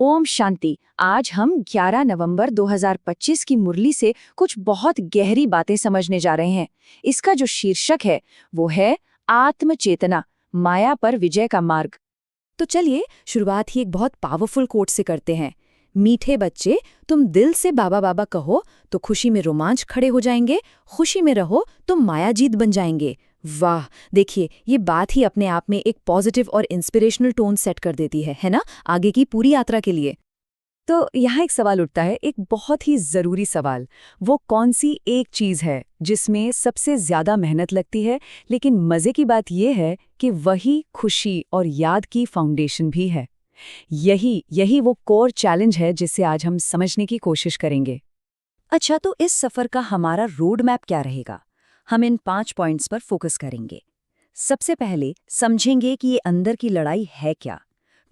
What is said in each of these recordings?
ओम शांति। आज हम 11 नवंबर 2025 की मुरली से कुछ बहुत गहरी बातें समझने जा रहे हैं। इसका जो शीर्षक है वो है आत्मचेतना, माया पर विजय का मार्ग। तो चलिए शुरुआत ही एक बहुत पावरफुल कोट से करते हैं। मीठे बच्चे, तुम दिल से बाबा बाबा कहो तो खुशी में रोमांच खड़े हो जाएंगे, खुशी में रहो तो मायाजीत बन जाएंगे। वाह, देखिए ये बात ही अपने आप में एक पॉजिटिव और इंस्पिरेशनल टोन सेट कर देती है ना, आगे की पूरी यात्रा के लिए। तो यहाँ एक सवाल उठता है, एक बहुत ही जरूरी सवाल। वो कौन सी एक चीज है जिसमें सबसे ज्यादा मेहनत लगती है, लेकिन मजे की बात यह है कि वही खुशी और याद की फाउंडेशन भी है। यही वो कोर चैलेंज है जिसे आज हम समझने की कोशिश करेंगे। अच्छा, तो इस सफर का हमारा रोड मैप क्या रहेगा? हम इन 5 पॉइंट्स पर फोकस करेंगे। सबसे पहले समझेंगे कि ये अंदर की लड़ाई है क्या।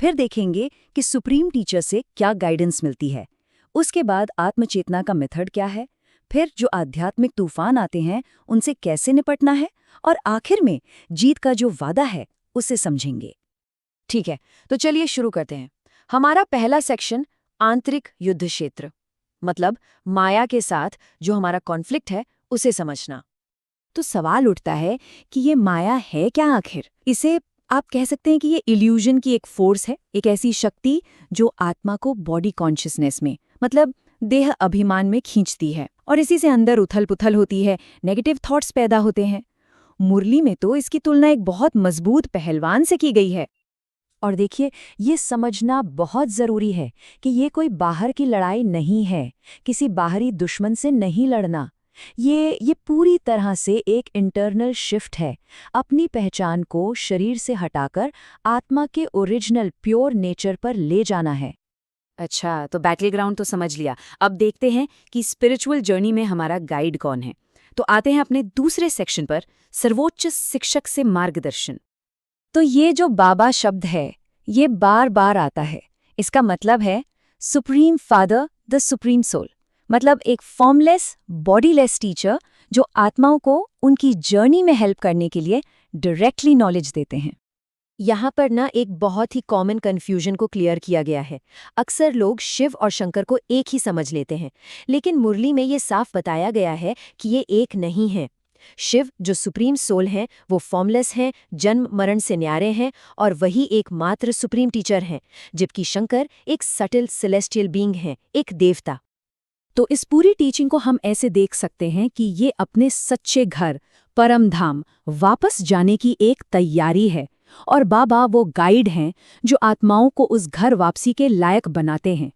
फिर देखेंगे कि सुप्रीम टीचर से क्या गाइडेंस मिलती है। उसके बाद आत्मचेतना का मेथड क्या है। फिर जो आध्यात्मिक तूफान आते हैं उनसे कैसे निपटना है। और आखिर में जीत का जो वादा है उसे समझेंगे। ठीक है, तो चलिए शुरू करते हैं। हमारा पहला सेक्शन, आंतरिक युद्ध क्षेत्र, मतलब माया के साथ जो हमारा कॉन्फ्लिक्ट है उसे समझना। तो सवाल उठता है कि ये माया है क्या आखिर? इसे आप कह सकते हैं कि ये इल्यूजन की एक फोर्स है, एक ऐसी शक्ति जो आत्मा को बॉडी कॉन्शियसनेस में, मतलब देह अभिमान में खींचती है और इसी से अंदर उथल-पुथल होती है, नेगेटिव थॉट्स पैदा होते हैं। मुरली में तो इसकी तुलना एक बहुत मजबूत पहलवान से की गई है। और देखिए, ये समझना बहुत जरूरी है कि ये कोई बाहर की लड़ाई नहीं है, किसी बाहरी दुश्मन से नहीं लड़ना। ये पूरी तरह से एक इंटरनल शिफ्ट है, अपनी पहचान को शरीर से हटाकर आत्मा के ओरिजिनल प्योर नेचर पर ले जाना है। अच्छा, तो बैटल ग्राउंड तो समझ लिया। अब देखते हैं कि स्पिरिचुअल जर्नी में हमारा गाइड कौन है। तो आते हैं अपने दूसरे सेक्शन पर, सर्वोच्च शिक्षक से मार्गदर्शन। तो ये जो बाबा शब्द है, ये बार बार आता है। इसका मतलब है supreme father, the supreme soul, मतलब एक फॉर्मलेस, बॉडीलेस टीचर जो आत्माओं को उनकी जर्नी में हेल्प करने के लिए डायरेक्टली नॉलेज देते हैं। यहाँ पर ना एक बहुत ही कॉमन कन्फ्यूजन को क्लियर किया गया है। अक्सर लोग शिव और शंकर को एक ही समझ लेते हैं, लेकिन मुरली में ये साफ बताया गया है कि ये एक नहीं है। शिव जो सुप्रीम सोल हैं वो फॉर्मलेस हैं, जन्म मरण से न्यारे हैं और वही एकमात्र सुप्रीम टीचर हैं, जबकि शंकर एक सटल सेलेस्टियल बीइंग हैं, एक देवता। तो इस पूरी टीचिंग को हम ऐसे देख सकते हैं कि ये अपने सच्चे घर, परम धाम, वापस जाने की एक तैयारी है और बाबा वो गाइड हैं जो आत्माओं को उस घर वापसी के लायक बनाते हैं।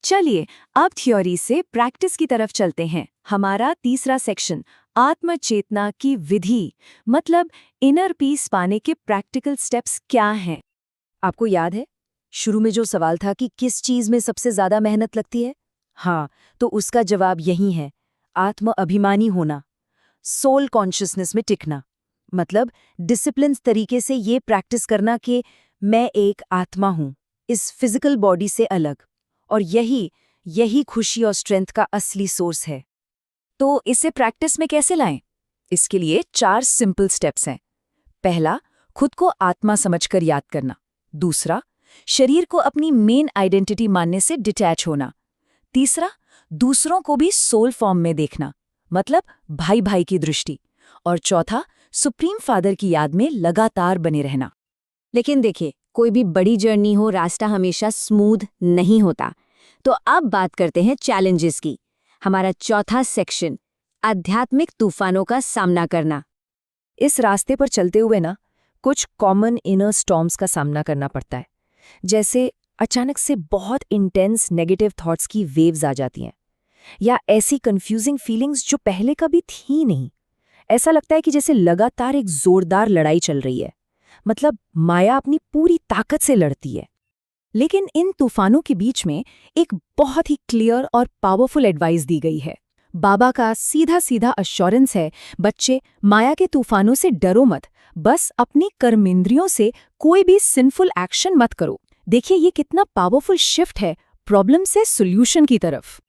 चलिए अब थ्योरी से प्रैक्टिस की तरफ चलते हैं। हमारा तीसरा सेक्शन, आत्मचेतना की विधि, मतलब इनर पीस पाने के प्रैक्टिकल स्टेप्स क्या हैं। आपको याद है शुरू में जो सवाल था कि किस चीज में सबसे ज्यादा मेहनत लगती है? हाँ, तो उसका जवाब यही है, आत्म अभिमानी होना, सोल कॉन्शियसनेस में टिकना। मतलब डिसिप्लिन तरीके से ये प्रैक्टिस करना कि मैं एक आत्मा हूँ, इस फिजिकल बॉडी से अलग, और यही खुशी और स्ट्रेंथ का असली सोर्स है। तो इसे प्रैक्टिस में कैसे लाएं? इसके लिए 4 सिंपल स्टेप्स हैं। पहला, खुद को आत्मा समझकर याद करना। दूसरा, शरीर को अपनी मेन आइडेंटिटी मानने से डिटैच होना। तीसरा, दूसरों को भी सोल फॉर्म में देखना, मतलब भाई भाई की दृष्टि। और चौथा, सुप्रीम फादर की याद में लगातार बने रहना। लेकिन देखिए, कोई भी बड़ी जर्नी हो, रास्ता हमेशा स्मूथ नहीं होता। तो अब बात करते हैं चैलेंजेस की। हमारा चौथा सेक्शन, आध्यात्मिक तूफानों का सामना करना। इस रास्ते पर चलते हुए ना कुछ कॉमन इनर स्टॉर्म्स का सामना करना पड़ता है। जैसे अचानक से बहुत इंटेंस नेगेटिव थॉट्स की वेव्स आ जाती हैं, या ऐसी कंफ्यूजिंग फीलिंग्स जो पहले कभी थी नहीं। ऐसा लगता है कि जैसे लगातार एक जोरदार लड़ाई चल रही है, मतलब माया अपनी पूरी ताकत से लड़ती है। लेकिन इन तूफानों के बीच में एक बहुत ही क्लियर और पावरफुल एडवाइस दी गई है। बाबा का सीधा सीधा अश्योरेंस है, बच्चे माया के तूफानों से डरो मत, बस अपनी कर्मेंद्रियों से कोई भी सिंफुल एक्शन मत करो। देखिए ये कितना पावरफुल शिफ्ट है प्रॉब्लम से सॉल्यूशन की तरफ।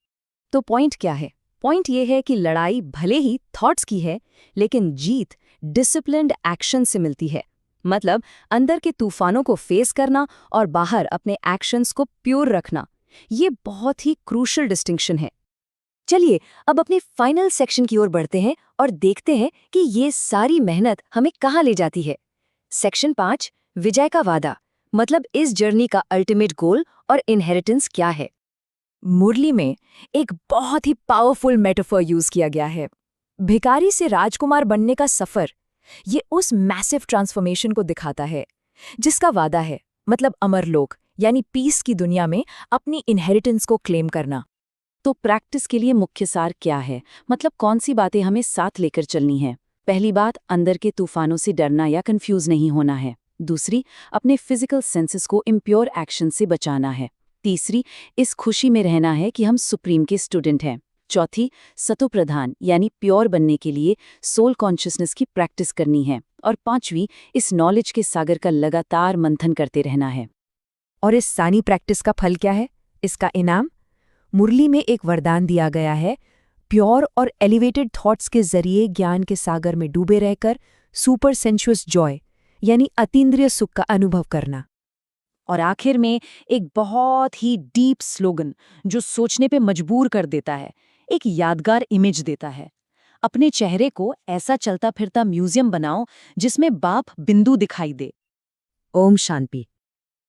तो पॉइंट क्या है? पॉइंट ये है कि लड़ाई भले ही थॉट्स की है, लेकिन जीत डिसिप्लिन्ड एक्शन से मिलती है। मतलब अंदर के तूफानों को फेस करना और बाहर अपने एक्शंस को प्योर रखना। ये बहुत ही क्रूशल डिस्टिंक्शन है। चलिए अब अपने फाइनल सेक्शन की ओर बढ़ते हैं और देखते हैं कि ये सारी मेहनत हमें कहाँ ले जाती है। सेक्शन 5, विजय का वादा, मतलब इस जर्नी का अल्टीमेट गोल और इनहेरिटेंस क्या है। मुरली में एक बहुत ही पावरफुल मेटाफर यूज किया गया है। भिखारी से राजकुमार बनने का सफर, ये उस मैसिव ट्रांसफॉर्मेशन को दिखाता है जिसका वादा है, मतलब अमरलोक यानी पीस की दुनिया में अपनी इनहेरिटेंस को क्लेम करना। तो प्रैक्टिस के लिए मुख्य सार क्या है, मतलब कौन सी बातें हमें साथ लेकर चलनी है? पहली बात, अंदर के तूफानों से डरना या कंफ्यूज नहीं होना है। दूसरी, अपने फिजिकल सेंसेस को इम्प्योर एक्शन से बचाना है। तीसरी, इस खुशी में रहना है कि हम सुप्रीम के स्टूडेंट हैं। चौथी, सतोप्रधान यानी प्योर बनने के लिए सोल कॉन्शियसनेस की प्रैक्टिस करनी है। और पांचवी, इस नॉलेज के सागर का लगातार मंथन करते रहना है। और इस सारी प्रैक्टिस का फल क्या है? इसका इनाम? मुरली में एक वरदान दिया गया है, प्योर और एलिवेटेड थॉट्स के जरिए ज्ञान के सागर में डूबे रहकर सुपर सेंशुअस जॉय यानी अतीन्द्रिय सुख का अनुभव करना। और आखिर में एक बहुत ही डीप स्लोगन जो सोचने पे मजबूर कर देता है, एक यादगार इमेज देता है। अपने चेहरे को ऐसा चलता फिरता म्यूजियम बनाओ जिसमें बाप बिंदु दिखाई दे। ओम शांति।